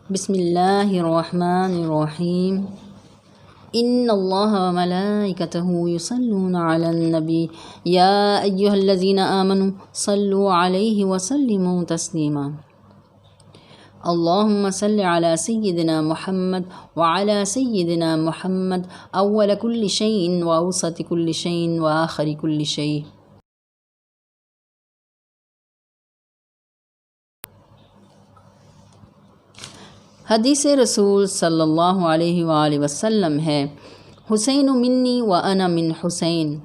بسم اللہ الرحمن الرحیم ان اللہ وملائکتہ یصلون علی النبی یا ایہا الذین آمنوا صلوا علیہ وسلموا تسلیما اللہم صل علی سیدنا محمد وعلی سیدنا محمد اول کل شیء واوسط کل شیء وآخر کل شیء۔ حدیث رسول صلی اللہ علیہ وآلہ وسلم ہے، حسین منی و انا من حسین،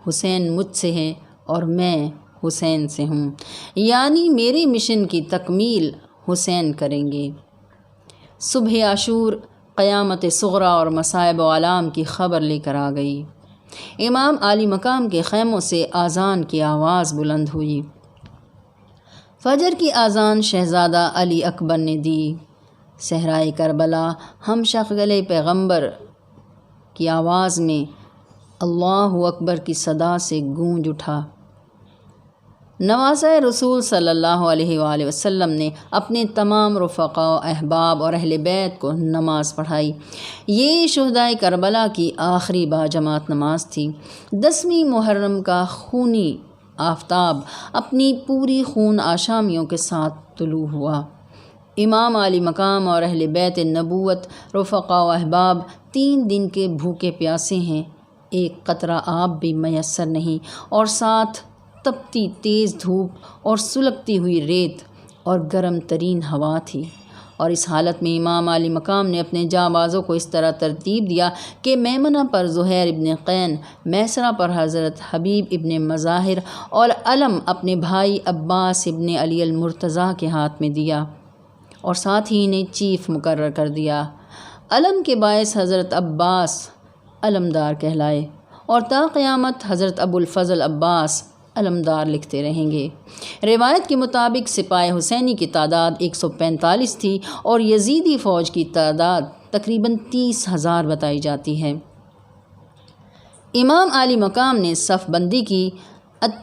حسین مجھ سے ہے اور میں حسین سے ہوں، یعنی میرے مشن کی تکمیل حسین کریں گے۔ صبح عاشور قیامت صغریٰ اور مصائب و آلام کی خبر لے کر آ گئی۔ امام عالی مقام کے خیموں سے اذان کی آواز بلند ہوئی۔ فجر کی اذان شہزادہ علی اکبر نے دی۔ صحرائے کربلا ہم شغلِ پیغمبر کی آواز میں اللہ اکبر کی صدا سے گونج اٹھا۔ نواسۂ رسول صلی اللہ علیہ وآلہ وسلم نے اپنے تمام رفقا و احباب اور اہل بیت کو نماز پڑھائی۔ یہ شہدائے کربلا کی آخری باجماعت نماز تھی۔ 10ویں محرم کا خونی آفتاب اپنی پوری خون آشامیوں کے ساتھ طلوع ہوا۔ امام عالی مقام اور اہل بیت نبوت رفقا و احباب 3 دن کے بھوکے پیاسے ہیں، ایک قطرہ آب بھی میسر نہیں، اور ساتھ تپتی تیز دھوپ اور سلگتی ہوئی ریت اور گرم ترین ہوا تھی۔ اور اس حالت میں امام عالی مقام نے اپنے جانبازوں کو اس طرح ترتیب دیا کہ میمنہ پر زہیر ابن قین، میسرہ پر حضرت حبیب ابن مظاہر اور علم اپنے بھائی عباس ابن علی المرتضیٰ کے ہاتھ میں دیا، اور ساتھ ہی انہیں چیف مقرر کر دیا۔ علم کے باعث حضرت عباس علمدار کہلائے، اور تا قیامت حضرت ابو الفضل عباس علمدار لکھتے رہیں گے۔ روایت کے مطابق سپاہ حسینی کی تعداد 145 تھی اور یزیدی فوج کی تعداد تقریباً 30,000 بتائی جاتی ہے۔ امام عالی مقام نے صف بندی کی،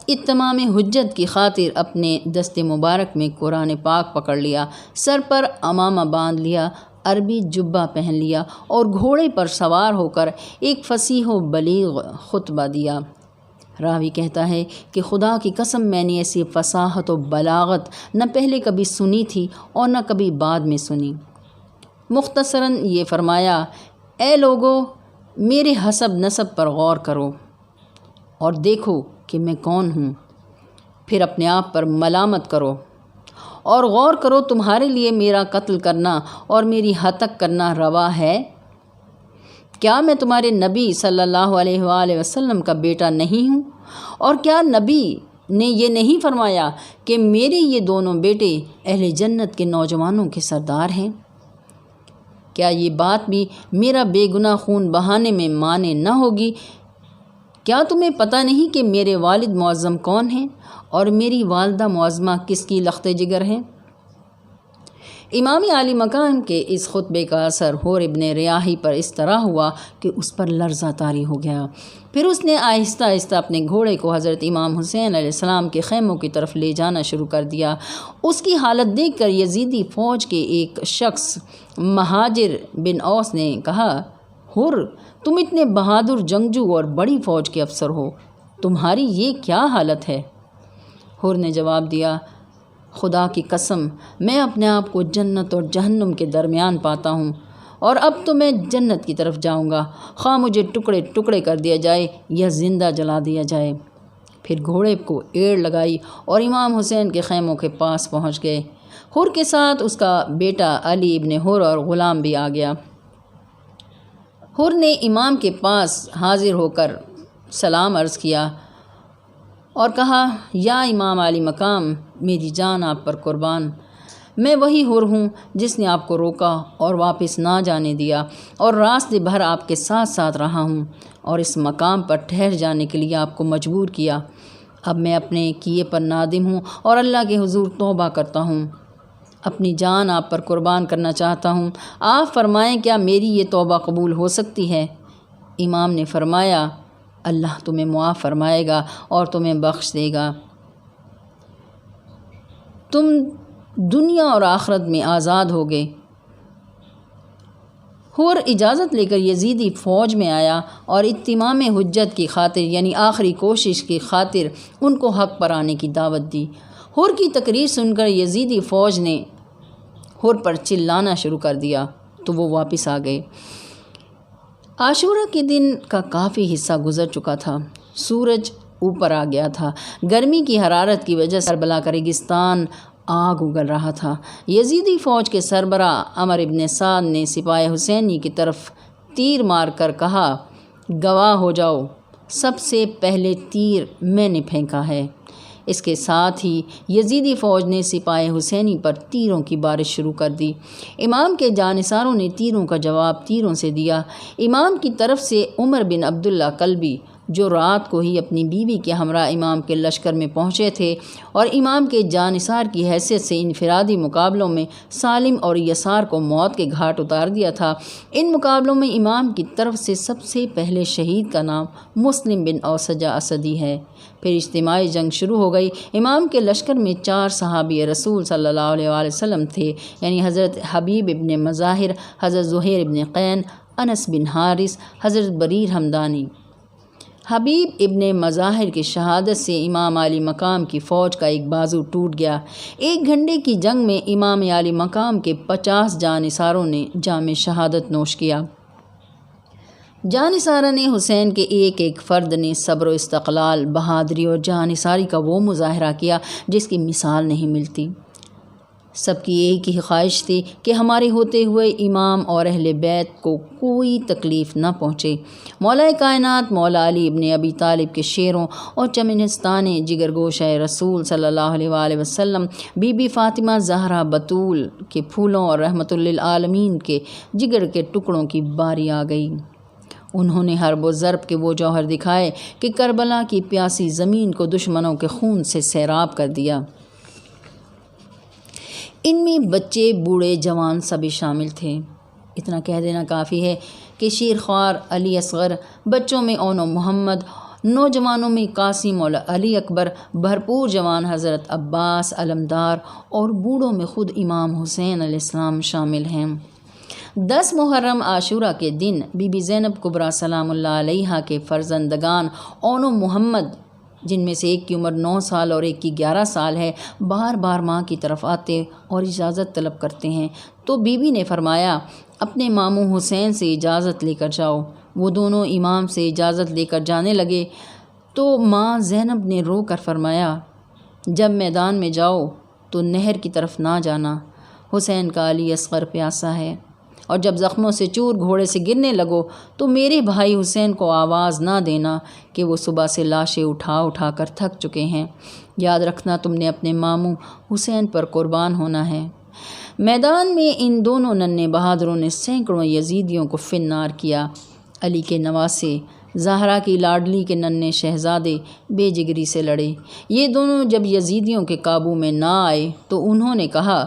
اتمام حجت کی خاطر اپنے دست مبارک میں قرآن پاک پکڑ لیا، سر پر عمامہ باندھ لیا، عربی جبہ پہن لیا اور گھوڑے پر سوار ہو کر ایک فصیح و بلیغ خطبہ دیا۔ راوی کہتا ہے کہ خدا کی قسم میں نے ایسی فصاحت و بلاغت نہ پہلے کبھی سنی تھی اور نہ کبھی بعد میں سنی۔ مختصراً یہ فرمایا، اے لوگو، میرے حسب نسب پر غور کرو اور دیکھو کہ میں کون ہوں، پھر اپنے آپ پر ملامت کرو اور غور کرو تمہارے لیے میرا قتل کرنا اور میری ہتک کرنا روا ہے؟ کیا میں تمہارے نبی صلی اللہ علیہ وآلہ وسلم کا بیٹا نہیں ہوں؟ اور کیا نبی نے یہ نہیں فرمایا کہ میرے یہ دونوں بیٹے اہل جنت کے نوجوانوں کے سردار ہیں؟ کیا یہ بات بھی میرا بے گناہ خون بہانے میں مانے نہ ہوگی؟ کیا تمہیں پتہ نہیں کہ میرے والد معظم کون ہیں اور میری والدہ معظمہ کس کی لخت جگر ہیں؟ امام عالی مقام کے اس خطبے کا اثر حور ابن ریاحی پر اس طرح ہوا کہ اس پر لرزہ طاری ہو گیا۔ پھر اس نے آہستہ آہستہ اپنے گھوڑے کو حضرت امام حسین علیہ السلام کے خیموں کی طرف لے جانا شروع کر دیا۔ اس کی حالت دیکھ کر یزیدی فوج کے ایک شخص مہاجر بن اوس نے کہا، حر، تم اتنے بہادر جنگجو اور بڑی فوج کے افسر ہو، تمہاری یہ کیا حالت ہے؟ حر نے جواب دیا، خدا کی قسم میں اپنے آپ کو جنت اور جہنم کے درمیان پاتا ہوں، اور اب تو میں جنت کی طرف جاؤں گا، خواہ مجھے ٹکڑے ٹکڑے کر دیا جائے یا زندہ جلا دیا جائے۔ پھر گھوڑے کو ایڑ لگائی اور امام حسین کے خیموں کے پاس پہنچ گئے۔ حر کے ساتھ اس کا بیٹا علی ابن حر اور غلام بھی آ گیا۔ حر نے امام کے پاس حاضر ہو کر سلام عرض کیا اور کہا، یا امام عالی مقام، میری جان آپ پر قربان، میں وہی حر ہوں جس نے آپ کو روکا اور واپس نہ جانے دیا، اور راستے بھر آپ کے ساتھ ساتھ رہا ہوں اور اس مقام پر ٹھہر جانے کے لیے آپ کو مجبور کیا۔ اب میں اپنے کیے پر نادم ہوں اور اللہ کے حضور توبہ کرتا ہوں، اپنی جان آپ پر قربان کرنا چاہتا ہوں، آپ فرمائیں کیا میری یہ توبہ قبول ہو سکتی ہے؟ امام نے فرمایا، اللہ تمہیں معاف فرمائے گا اور تمہیں بخش دے گا، تم دنیا اور آخرت میں آزاد ہوگے۔ حر اجازت لے کر یزیدی فوج میں آیا اور اتمام حجت کی خاطر یعنی آخری کوشش کی خاطر ان کو حق پر آنے کی دعوت دی۔ حر کی تقریر سن کر یزیدی فوج نے حر پر چلانا شروع کر دیا تو وہ واپس آ گئے۔ عاشورہ کے دن کا کافی حصہ گزر چکا تھا، سورج اوپر آ گیا تھا، گرمی کی حرارت کی وجہ سے کربلا کا ریگستان آگ اگل رہا تھا۔ یزیدی فوج کے سربراہ عمر ابن سعد نے سپاہ حسینی کی طرف تیر مار کر کہا، گواہ ہو جاؤ، سب سے پہلے تیر میں نے پھینکا ہے۔ اس کے ساتھ ہی یزیدی فوج نے سپاہ حسینی پر تیروں کی بارش شروع کر دی۔ امام کے جانثاروں نے تیروں کا جواب تیروں سے دیا۔ امام کی طرف سے عمر بن عبداللہ کلبی، جو رات کو ہی اپنی بیوی کے ہمراہ امام کے لشکر میں پہنچے تھے اور امام کے جانثار کی حیثیت سے انفرادی مقابلوں میں سالم اور یسار کو موت کے گھاٹ اتار دیا تھا۔ ان مقابلوں میں امام کی طرف سے سب سے پہلے شہید کا نام مسلم بن اوسجہ اسدی ہے۔ پھر اجتماعی جنگ شروع ہو گئی۔ امام کے لشکر میں 4 صحابی رسول صلی اللہ علیہ وآلہ وسلم تھے، یعنی حضرت حبیب ابن مظاہر، حضرت زہیر ابن قین، انس بن حارث، حضرت بریر ہمدانی۔ حبیب ابن مظاہر کی شہادت سے امام عالی مقام کی فوج کا ایک بازو ٹوٹ گیا۔ 1 گھنٹے کی جنگ میں امام عالی مقام کے 50 جانثاروں نے جام شہادت نوش کیا۔ جانثارہ نے حسین کے ایک ایک فرد نے صبر و استقلال، بہادری اور جانثاری کا وہ مظاہرہ کیا جس کی مثال نہیں ملتی۔ سب کی ایک ہی خواہش تھی کہ ہمارے ہوتے ہوئے امام اور اہل بیت کو کوئی تکلیف نہ پہنچے۔ مولا کائنات مولا علی ابن ابی طالب کے شیروں اور چمنستان جگر گوشہ رسول صلی اللہ علیہ وآلہ وسلم، بی بی فاطمہ زہرا بطول کے پھولوں اور رحمت للعالمین کے جگر کے ٹکڑوں کی باری آ گئی۔ انہوں نے حرب و ضرب کے وہ جوہر دکھائے کہ کربلا کی پیاسی زمین کو دشمنوں کے خون سے سیراب کر دیا۔ ان میں بچے، بوڑھے، جوان سبھی شامل تھے۔ اتنا کہہ دینا کافی ہے کہ شیرخوار علی اصغر، بچوں میں اون و محمد، نوجوانوں میں قاسم اور علی اکبر، بھرپور جوان حضرت عباس علمدار اور بوڑھوں میں خود امام حسین علیہ السلام شامل ہیں۔ 10 محرم عاشورہ کے دن بی بی زینب کبریٰ سلام اللہ علیہا کے فرزندگان اون و محمد، جن میں سے ایک کی عمر 9 سال اور ایک کی 11 سال ہے، بار بار ماں کی طرف آتے اور اجازت طلب کرتے ہیں تو بی بی نے فرمایا، اپنے ماموں حسین سے اجازت لے کر جاؤ۔ وہ دونوں امام سے اجازت لے کر جانے لگے تو ماں زینب نے رو کر فرمایا، جب میدان میں جاؤ تو نہر کی طرف نہ جانا، حسین کا علی اصغر پیاسا ہے، اور جب زخموں سے چور گھوڑے سے گرنے لگو تو میرے بھائی حسین کو آواز نہ دینا کہ وہ صبح سے لاشیں اٹھا اٹھا کر تھک چکے ہیں۔ یاد رکھنا تم نے اپنے ماموں حسین پر قربان ہونا ہے۔ میدان میں ان دونوں ننھے بہادروں نے سینکڑوں یزیدیوں کو فنار کیا۔ علی کے نواسے، زہرا کی لاڈلی کے ننھے شہزادے بے جگری سے لڑے۔ یہ دونوں جب یزیدیوں کے قابو میں نہ آئے تو انہوں نے کہا،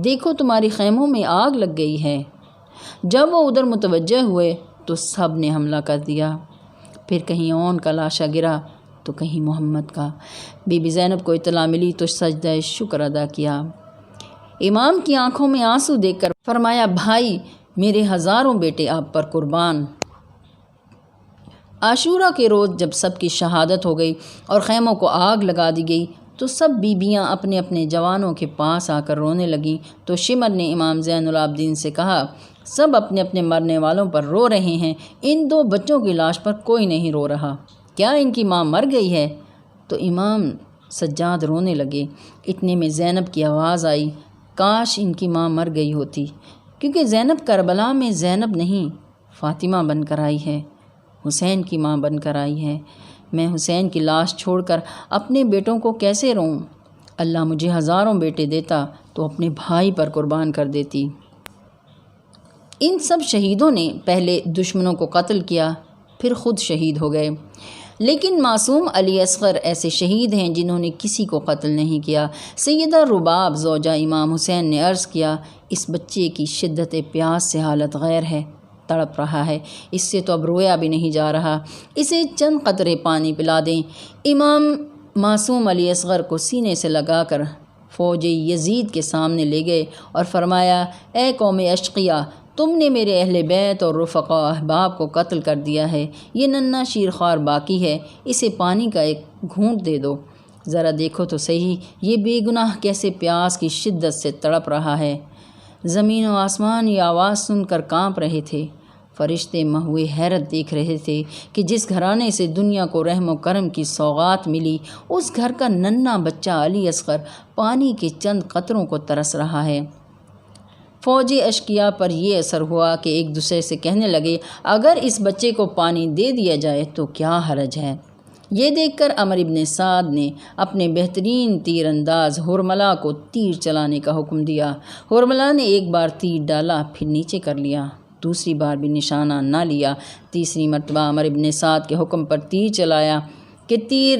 دیکھو تمہاری خیموں میں آگ لگ گئی ہے۔ جب وہ ادھر متوجہ ہوئے تو سب نے حملہ کر دیا۔ پھر کہیں اون کا لاشا گرا تو کہیں محمد کا۔ بی بی زینب کو اطلاع ملی تو سجدہ شکر ادا کیا۔ امام کی آنکھوں میں آنسو دیکھ کر فرمایا، بھائی میرے ہزاروں بیٹے آپ پر قربان۔ عاشورہ کے روز جب سب کی شہادت ہو گئی اور خیموں کو آگ لگا دی گئی تو سب بیویاں اپنے اپنے جوانوں کے پاس آ کر رونے لگیں تو شمر نے امام زین العابدین سے کہا، سب اپنے اپنے مرنے والوں پر رو رہے ہیں، ان 2 بچوں کی لاش پر کوئی نہیں رو رہا، کیا ان کی ماں مر گئی ہے؟ تو امام سجاد رونے لگے۔ اتنے میں زینب کی آواز آئی، کاش ان کی ماں مر گئی ہوتی، کیونکہ زینب کربلا میں زینب نہیں فاطمہ بن کر آئی ہے، حسین کی ماں بن کر آئی ہے۔ میں حسین کی لاش چھوڑ کر اپنے بیٹوں کو کیسے روں؟ اللہ مجھے ہزاروں بیٹے دیتا تو اپنے بھائی پر قربان کر دیتی۔ ان سب شہیدوں نے پہلے دشمنوں کو قتل کیا، پھر خود شہید ہو گئے، لیکن معصوم علی اصغر ایسے شہید ہیں جنہوں نے کسی کو قتل نہیں کیا۔ سیدہ رباب زوجہ امام حسین نے عرض کیا، اس بچے کی شدت پیاس سے حالت غیر ہے، تڑپ رہا ہے، اس سے تو اب رویا بھی نہیں جا رہا، اسے چند قطرے پانی پلا دیں۔ امام معصوم علی اصغر کو سینے سے لگا کر فوج یزید کے سامنے لے گئے اور فرمایا، اے قوم اشقیا، تم نے میرے اہل بیت اور رفقا احباب کو قتل کر دیا ہے۔ یہ ننھا شیرخوار باقی ہے، اسے پانی کا ایک گھونٹ دے دو۔ ذرا دیکھو تو صحیح، یہ بے گناہ کیسے پیاس کی شدت سے تڑپ رہا ہے۔ زمین و آسمان یہ آواز سن کر کانپ رہے تھے۔ فرشتے مہوے حیرت دیکھ رہے تھے کہ جس گھرانے سے دنیا کو رحم و کرم کی سوغات ملی، اس گھر کا ننھا بچہ علی اصغر پانی کے چند قطروں کو ترس رہا ہے۔ فوج اشقیاء پر یہ اثر ہوا کہ ایک دوسرے سے کہنے لگے، اگر اس بچے کو پانی دے دیا جائے تو کیا حرج ہے؟ یہ دیکھ کر عمر ابن سعد نے اپنے بہترین تیر انداز حرملہ کو تیر چلانے کا حکم دیا۔ حرملہ نے ایک بار تیر ڈالا، پھر نیچے کر لیا، دوسری بار بھی نشانہ نہ لیا، تیسری مرتبہ عمر ابن سعد کے حکم پر تیر چلایا کہ تیر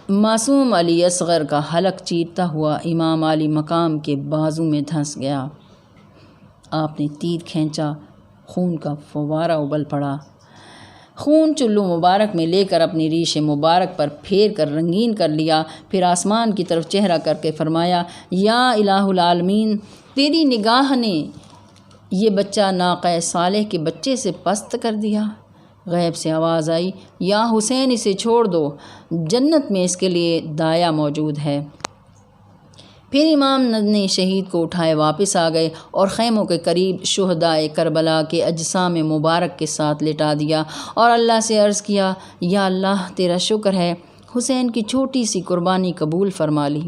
معصوم علی اصغر کا حلق چیرتا ہوا امام علی مقام کے بازو میں دھنس گیا۔ آپ نے تیر کھینچا، خون کا فوارہ ابل پڑا۔ خون چلو مبارک میں لے کر اپنی ریش مبارک پر پھیر کر رنگین کر لیا، پھر آسمان کی طرف چہرہ کر کے فرمایا، یا الہ العالمین، تیری نگاہ نے یہ بچہ ناقہ صالح کے بچے سے پست کر دیا۔ غیب سے آواز آئی، یا حسین اسے چھوڑ دو، جنت میں اس کے لیے دایا موجود ہے۔ پھر امام نے شہید کو اٹھائے واپس آ گئے اور خیموں کے قریب شہدائے کربلا کے اجسام مبارک کے ساتھ لٹا دیا اور اللہ سے عرض کیا، یا اللہ تیرا شکر ہے، حسین کی چھوٹی سی قربانی قبول فرما لی۔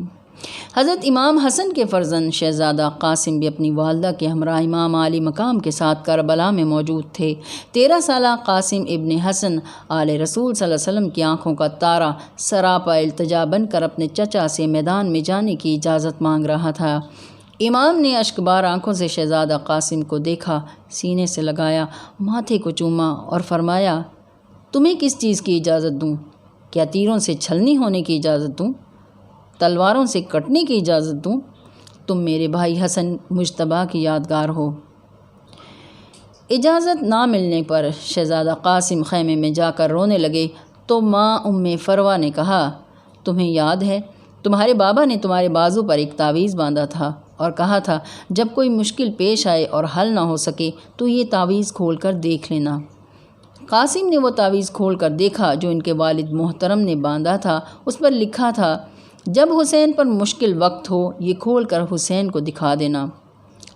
حضرت امام حسن کے فرزند شہزادہ قاسم بھی اپنی والدہ کے ہمراہ امام علی مقام کے ساتھ کربلا میں موجود تھے۔ 13 سالہ قاسم ابن حسن آل رسول صلی اللہ علیہ وسلم کی آنکھوں کا تارا سراپا التجا بن کر اپنے چچا سے میدان میں جانے کی اجازت مانگ رہا تھا۔ امام نے اشکبار آنکھوں سے شہزادہ قاسم کو دیکھا، سینے سے لگایا، ماتھے کو چوما اور فرمایا، تمہیں کس چیز کی اجازت دوں؟ کیا تیروں سے چھلنی ہونے کی اجازت دوں؟ تلواروں سے کٹنے کی اجازت دوں؟ تم میرے بھائی حسن مجتبیٰ کی یادگار ہو۔ اجازت نہ ملنے پر شہزادہ قاسم خیمے میں جا کر رونے لگے تو ماں ام فروا نے کہا، تمہیں یاد ہے تمہارے بابا نے تمہارے بازو پر ایک تعویذ باندھا تھا اور کہا تھا جب کوئی مشکل پیش آئے اور حل نہ ہو سکے تو یہ تعویذ کھول کر دیکھ لینا۔ قاسم نے وہ تعویذ کھول کر دیکھا جو ان کے والد محترم نے باندھا تھا۔ اس پر لکھا تھا، جب حسین پر مشکل وقت ہو یہ کھول کر حسین کو دکھا دینا۔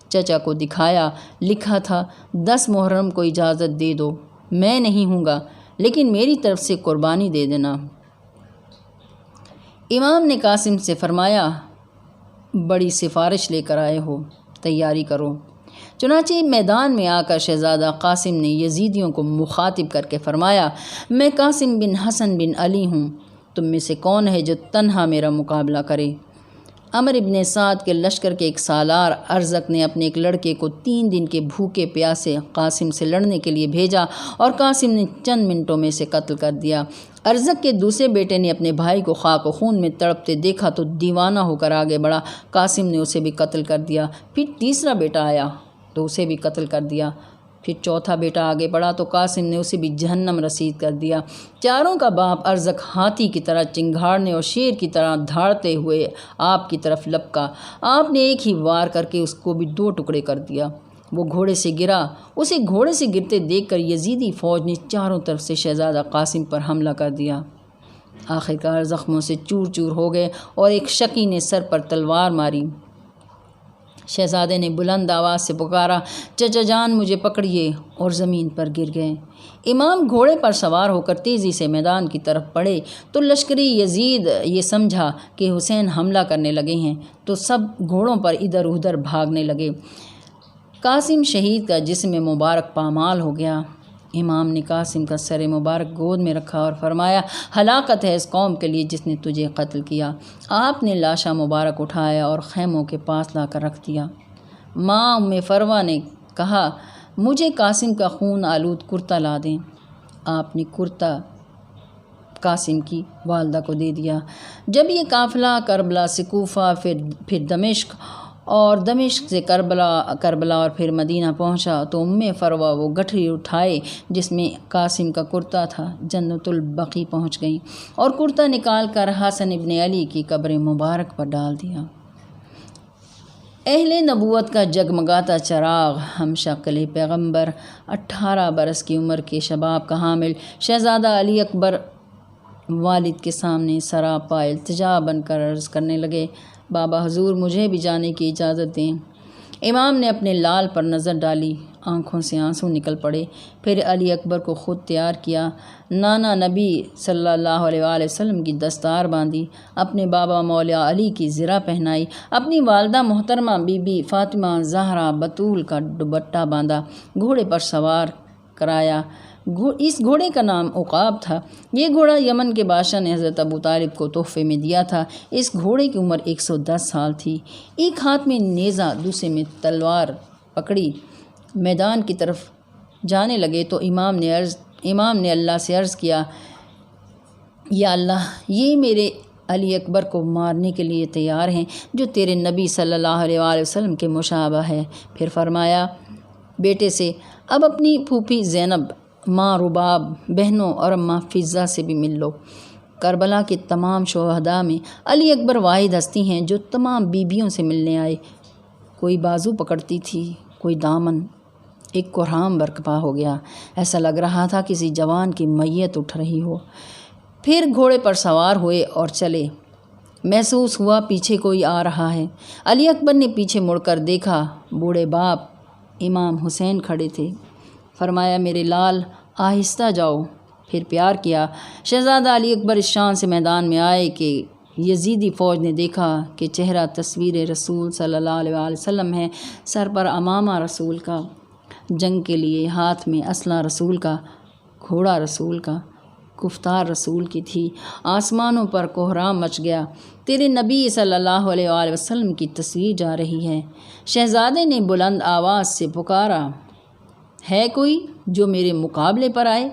چچا کو دکھایا، لکھا تھا، 10 محرم کو اجازت دے دو، میں نہیں ہوں گا لیکن میری طرف سے قربانی دے دینا۔ امام نے قاسم سے فرمایا، بڑی سفارش لے کر آئے ہو، تیاری کرو۔ چنانچہ میدان میں آ کر شہزادہ قاسم نے یزیدیوں کو مخاطب کر کے فرمایا، میں قاسم بن حسن بن علی ہوں، تم میں سے کون ہے جو تنہا میرا مقابلہ کرے؟ عمر ابن سعد کے لشکر کے ایک سالار ارزق نے اپنے ایک لڑکے کو 3 دن کے بھوکے پیاسے قاسم سے لڑنے کے لیے بھیجا اور قاسم نے چند منٹوں میں سے قتل کر دیا۔ ارزق کے دوسرے بیٹے نے اپنے بھائی کو خاک و خون میں تڑپتے دیکھا تو دیوانہ ہو کر آگے بڑھا، قاسم نے اسے بھی قتل کر دیا۔ پھر تیسرا بیٹا آیا تو اسے بھی قتل کر دیا۔ پھر چوتھا بیٹا آگے بڑھا تو قاسم نے اسے بھی جہنم رسید کر دیا۔ چاروں کا باپ ارزق ہاتھی کی طرح چنگھاڑنے اور شیر کی طرح دھاڑتے ہوئے آپ کی طرف لپکا۔ آپ نے ایک ہی وار کر کے اس کو بھی 2 ٹکڑے کر دیا۔ وہ گھوڑے سے گرا۔ اسے گھوڑے سے گرتے دیکھ کر یزیدی فوج نے چاروں طرف سے شہزادہ قاسم پر حملہ کر دیا۔ آخرکار زخموں سے چور چور ہو گئے اور ایک شقی نے سر پر تلوار ماری۔ شہزادے نے بلند آواز سے پکارا، چچا جان مجھے پکڑیے، اور زمین پر گر گئے۔ امام گھوڑے پر سوار ہو کر تیزی سے میدان کی طرف بڑھے تو لشکری یزید یہ سمجھا کہ حسین حملہ کرنے لگے ہیں تو سب گھوڑوں پر ادھر ادھر بھاگنے لگے۔ قاسم شہید کا جسم مبارک پامال ہو گیا۔ امام نے قاسم کا سر مبارک گود میں رکھا اور فرمایا، ہلاکت ہے اس قوم کے لیے جس نے تجھے قتل کیا۔ آپ نے لاشا مبارک اٹھایا اور خیموں کے پاس لا کر رکھ دیا۔ ماں ام فروا نے کہا، مجھے قاسم کا خون آلود کرتا لا دیں۔ آپ نے کرتا قاسم کی والدہ کو دے دیا۔ جب یہ قافلہ کربلا سے کوفہ پھر دمشق اور دمشق سے کربلا اور پھر مدینہ پہنچا تو ام فروا وہ گٹھری اٹھائے جس میں قاسم کا کرتا تھا، جنت البقیع پہنچ گئیں اور کرتا نکال کر حسن ابن علی کی قبر مبارک پر ڈال دیا۔ اہل نبوت کا جگمگاتا چراغ، ہم شکل پیغمبر، 18 برس کی عمر کے شباب کا حامل شہزادہ علی اکبر والد کے سامنے سراپا التجا بن کر عرض کرنے لگے، بابا حضور مجھے بھی جانے کی اجازت دیں۔ امام نے اپنے لال پر نظر ڈالی، آنکھوں سے آنسو نکل پڑے، پھر علی اکبر کو خود تیار کیا، نانا نبی صلی اللہ علیہ وآلہ وسلم کی دستار باندھی، اپنے بابا مولا علی کی زرہ پہنائی، اپنی والدہ محترمہ بی بی فاطمہ زہرا بطول کا دوپٹہ باندھا، گھوڑے پر سوار کرایا۔ اس گھوڑے کا نام عقاب تھا۔ یہ گھوڑا یمن کے بادشاہ نے حضرت ابو طالب کو تحفے میں دیا تھا۔ اس گھوڑے کی عمر 110 سال تھی۔ ایک ہاتھ میں نیزہ، دوسرے میں تلوار پکڑی میدان کی طرف جانے لگے تو امام نے اللہ سے عرض کیا، یا اللہ، یہ میرے علی اکبر کو مارنے کے لیے تیار ہیں جو تیرے نبی صلی اللہ علیہ وآلہ وسلم کے مشابہ ہے۔ پھر فرمایا بیٹے سے، اب اپنی پھوپھی زینب، ماں رباب، بہنوں اور اماں فضہ سے بھی مل لو۔ کربلا کے تمام شہداء میں علی اکبر واحد ہستی ہیں جو تمام بیویوں سے ملنے آئے۔ کوئی بازو پکڑتی تھی، کوئی دامن۔ ایک کوہرام برپا ہو گیا، ایسا لگ رہا تھا کسی جوان کی میت اٹھ رہی ہو۔ پھر گھوڑے پر سوار ہوئے اور چلے۔ محسوس ہوا پیچھے کوئی آ رہا ہے۔ علی اکبر نے پیچھے مڑ کر دیکھا، بوڑھے باپ امام حسین کھڑے تھے۔ فرمایا میرے لال، آہستہ جاؤ۔ پھر پیار کیا۔ شہزادہ علی اکبر اس شان سے میدان میں آئے کہ یزیدی فوج نے دیکھا کہ چہرہ تصویر رسول صلی اللہ علیہ وآلہ وسلم ہے، سر پر امامہ رسول کا، جنگ کے لیے ہاتھ میں اسلحہ رسول کا، گھوڑا رسول کا، گفتار رسول کی تھی۔ آسمانوں پر کوہرام مچ گیا۔ تیرے نبی صلی اللہ علیہ وآلہ وسلم کی تصویر جا رہی ہے۔ شہزادے نے بلند آواز سے پکارا، ہے کوئی جو میرے مقابلے پر آئے؟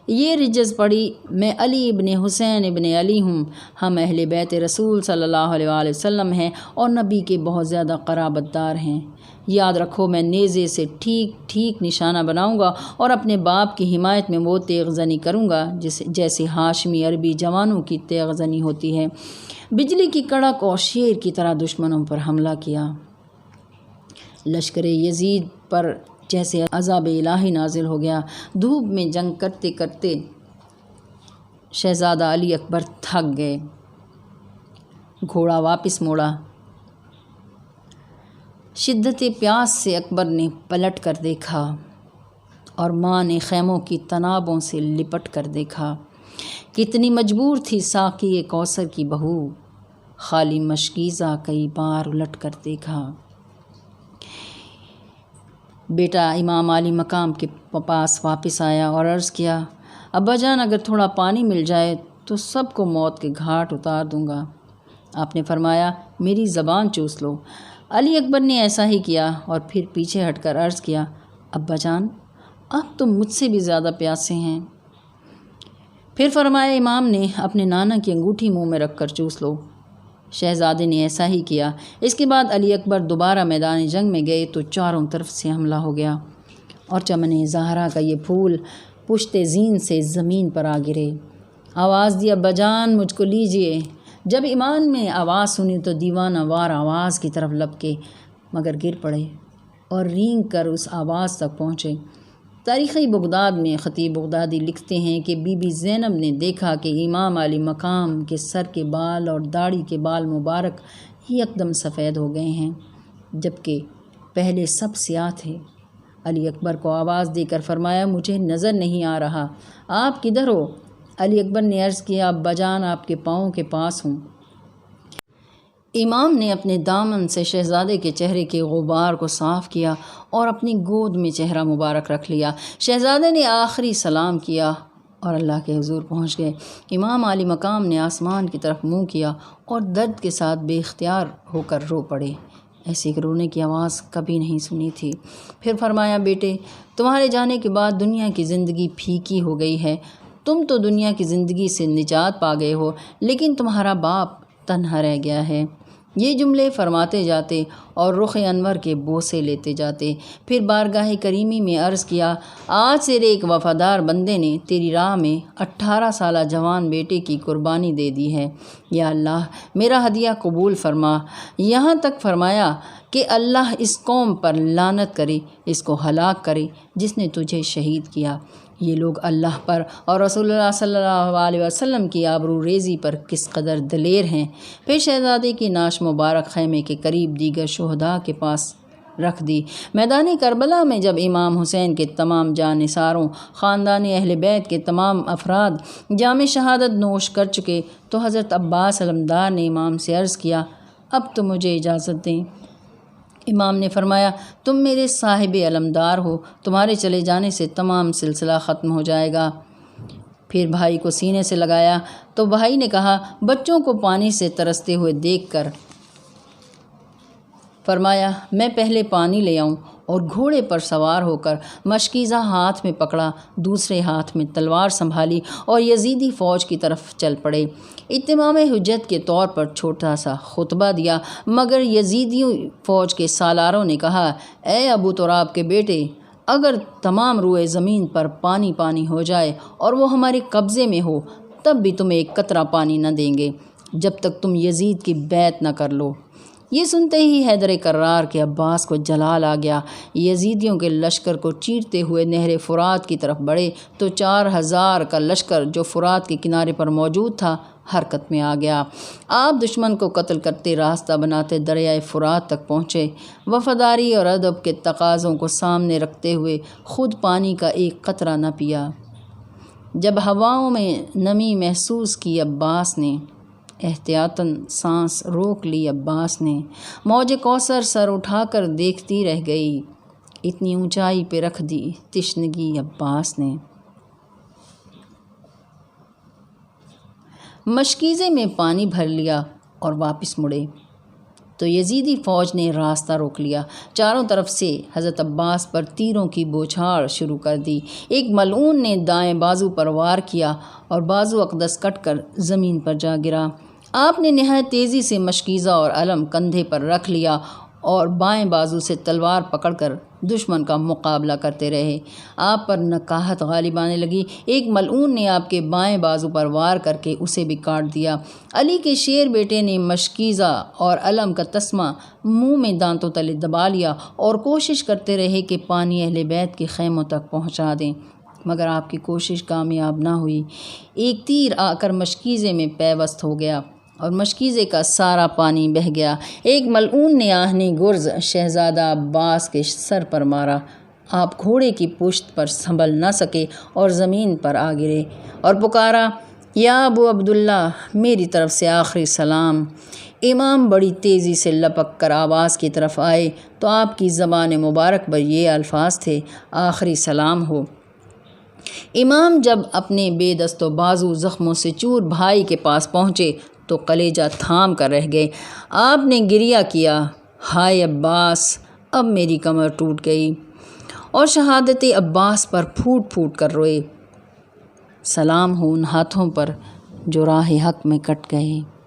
یہ رجز پڑی، میں علی ابن حسین ابن علی ہوں، ہم اہل بیت رسول صلی اللہ علیہ وآلہ وسلم ہیں اور نبی کے بہت زیادہ قرابت دار ہیں۔ یاد رکھو میں نیزے سے ٹھیک نشانہ بناؤں گا اور اپنے باپ کی حمایت میں وہ تیغ زنی کروں گا جیسے ہاشمی عربی جوانوں کی تیغ زنی ہوتی ہے۔ بجلی کی کڑک اور شیر کی طرح دشمنوں پر حملہ کیا۔ لشکر یزید پر جیسے عذاب الہی نازل ہو گیا۔ دھوپ میں جنگ کرتے کرتے شہزادہ علی اکبر تھک گئے۔ گھوڑا واپس موڑا۔ شدت پیاس سے اکبر نے پلٹ کر دیکھا اور ماں نے خیموں کی تنابوں سے لپٹ کر دیکھا۔ کتنی مجبور تھی ساقی کوثر کی بہو، خالی مشکیزہ کئی بار الٹ کر دیکھا۔ بیٹا امام علی مقام کے پاس واپس آیا اور عرض کیا، ابا جان اگر تھوڑا پانی مل جائے تو سب کو موت کے گھاٹ اتار دوں گا۔ آپ نے فرمایا، میری زبان چوس لو۔ علی اکبر نے ایسا ہی کیا اور پھر پیچھے ہٹ کر عرض کیا، ابا جان آپ تو مجھ سے بھی زیادہ پیاسے ہیں۔ پھر فرمایا امام نے اپنے نانا کی انگوٹھی منہ میں رکھ کر چوس لو۔ شہزادے نے ایسا ہی کیا۔ اس کے بعد علی اکبر دوبارہ میدان جنگ میں گئے تو چاروں طرف سے حملہ ہو گیا اور چمن زہرا کا یہ پھول پشت زین سے زمین پر آ گرے۔ آواز دی، ابا جان مجھ کو لیجئے۔ جب امام نے آواز سنی تو دیوانہ وار آواز کی طرف لپکے، مگر گر پڑے اور رینگ کر اس آواز تک پہنچے۔ تاریخ بغداد میں خطیب بغدادی لکھتے ہیں کہ بی بی زینب نے دیکھا کہ امام علی مقام کے سر کے بال اور داڑھی کے بال مبارک یکدم سفید ہو گئے ہیں، جبکہ پہلے سب سیاہ تھے۔ علی اکبر کو آواز دے کر فرمایا، مجھے نظر نہیں آ رہا، آپ کدھر ہو؟ علی اکبر نے عرض کیا، ابا جان آپ کے پاؤں کے پاس ہوں۔ امام نے اپنے دامن سے شہزادے کے چہرے کے غبار کو صاف کیا اور اپنی گود میں چہرہ مبارک رکھ لیا۔ شہزادے نے آخری سلام کیا اور اللہ کے حضور پہنچ گئے۔ امام علی مقام نے آسمان کی طرف منہ کیا اور درد کے ساتھ بے اختیار ہو کر رو پڑے۔ ایسی رونے کی آواز کبھی نہیں سنی تھی۔ پھر فرمایا، بیٹے تمہارے جانے کے بعد دنیا کی زندگی پھیکی ہو گئی ہے۔ تم تو دنیا کی زندگی سے نجات پا گئے ہو، لیکن تمہارا باپ تنہا رہ گیا ہے۔ یہ جملے فرماتے جاتے اور رخ انور کے بوسے لیتے جاتے۔ پھر بارگاہ کریمی میں عرض کیا، آج تیرے ایک وفادار بندے نے تیری راہ میں 18 سالہ جوان بیٹے کی قربانی دے دی ہے۔ یا اللہ میرا ہدیہ قبول فرما۔ یہاں تک فرمایا کہ اللہ اس قوم پر لعنت کرے، اس کو ہلاک کرے جس نے تجھے شہید کیا۔ یہ لوگ اللہ پر اور رسول اللہ صلی اللہ علیہ وسلم کی آبرو ریزی پر کس قدر دلیر ہیں۔ پھر شہزادے کی نعش مبارک خیمے کے قریب دیگر شہداء کے پاس رکھ دی۔ میدان کربلا میں جب امام حسین کے تمام جانثاروں، خاندان اہل بیت کے تمام افراد جام شہادت نوش کر چکے تو حضرت عباس علمدار نے امام سے عرض کیا، اب تو مجھے اجازت دیں۔ امام نے فرمایا، تم میرے صاحب علمدار ہو، تمہارے چلے جانے سے تمام سلسلہ ختم ہو جائے گا۔ پھر بھائی کو سینے سے لگایا تو بھائی نے کہا، بچوں کو پانی سے ترستے ہوئے دیکھ کر فرمایا، میں پہلے پانی لے آؤں، اور گھوڑے پر سوار ہو کر مشکیزہ ہاتھ میں پکڑا، دوسرے ہاتھ میں تلوار سنبھالی اور یزیدی فوج کی طرف چل پڑے۔ اتمام حجت کے طور پر چھوٹا سا خطبہ دیا، مگر یزیدی فوج کے سالاروں نے کہا، اے ابو تراب کے بیٹے، اگر تمام روئے زمین پر پانی پانی ہو جائے اور وہ ہمارے قبضے میں ہو تب بھی تمہیں ایک قطرہ پانی نہ دیں گے جب تک تم یزید کی بیعت نہ کر لو۔ یہ سنتے ہی حیدر کرار کے عباس کو جلال آ گیا۔ یزیدیوں کے لشکر کو چیرتے ہوئے نہر فرات کی طرف بڑھے تو 4000 کا لشکر جو فرات کے کنارے پر موجود تھا حرکت میں آ گیا۔ آپ دشمن کو قتل کرتے راستہ بناتے دریائے فرات تک پہنچے۔ وفاداری اور ادب کے تقاضوں کو سامنے رکھتے ہوئے خود پانی کا ایک قطرہ نہ پیا۔ جب ہواؤں میں نمی محسوس کی عباس نے، احتیاطاً سانس روک لی عباس نے، موج کوثر سر اٹھا کر دیکھتی رہ گئی، اتنی اونچائی پہ رکھ دی تشنگی عباس نے۔ مشکیزے میں پانی بھر لیا اور واپس مڑے تو یزیدی فوج نے راستہ روک لیا۔ چاروں طرف سے حضرت عباس پر تیروں کی بوچھاڑ شروع کر دی۔ ایک ملعون نے دائیں بازو پر وار کیا اور بازو اقدس کٹ کر زمین پر جا گرا۔ آپ نے نہایت تیزی سے مشکیزہ اور علم کندھے پر رکھ لیا اور بائیں بازو سے تلوار پکڑ کر دشمن کا مقابلہ کرتے رہے۔ آپ پر نکاہت غالب آنے لگی۔ ایک ملعون نے آپ کے بائیں بازو پر وار کر کے اسے بھی کاٹ دیا۔ علی کے شیر بیٹے نے مشکیزہ اور علم کا تسمہ منہ میں دانتوں تلے دبا لیا اور کوشش کرتے رہے کہ پانی اہل بیت کے خیموں تک پہنچا دیں، مگر آپ کی کوشش کامیاب نہ ہوئی۔ ایک تیر آ کر مشکیزے میں پیوست ہو گیا اور مشکیزے کا سارا پانی بہہ گیا۔ ایک ملعون نے آہنی گرز شہزادہ عباس کے سر پر مارا۔ آپ گھوڑے کی پشت پر سنبھل نہ سکے اور زمین پر آ گرے اور پکارا، یا ابو عبداللہ، میری طرف سے آخری سلام۔ امام بڑی تیزی سے لپک کر آواز کی طرف آئے تو آپ کی زبان مبارک پر یہ الفاظ تھے، آخری سلام ہو۔ امام جب اپنے بے دست و بازو زخموں سے چور بھائی کے پاس پہنچے تو کلیجہ تھام کر رہ گئے۔ آپ نے گریہ کیا، ہائے عباس، اب میری کمر ٹوٹ گئی، اور شہادت عباس پر پھوٹ پھوٹ کر روئے۔ سلام ہو ان ہاتھوں پر جو راہ حق میں کٹ گئے۔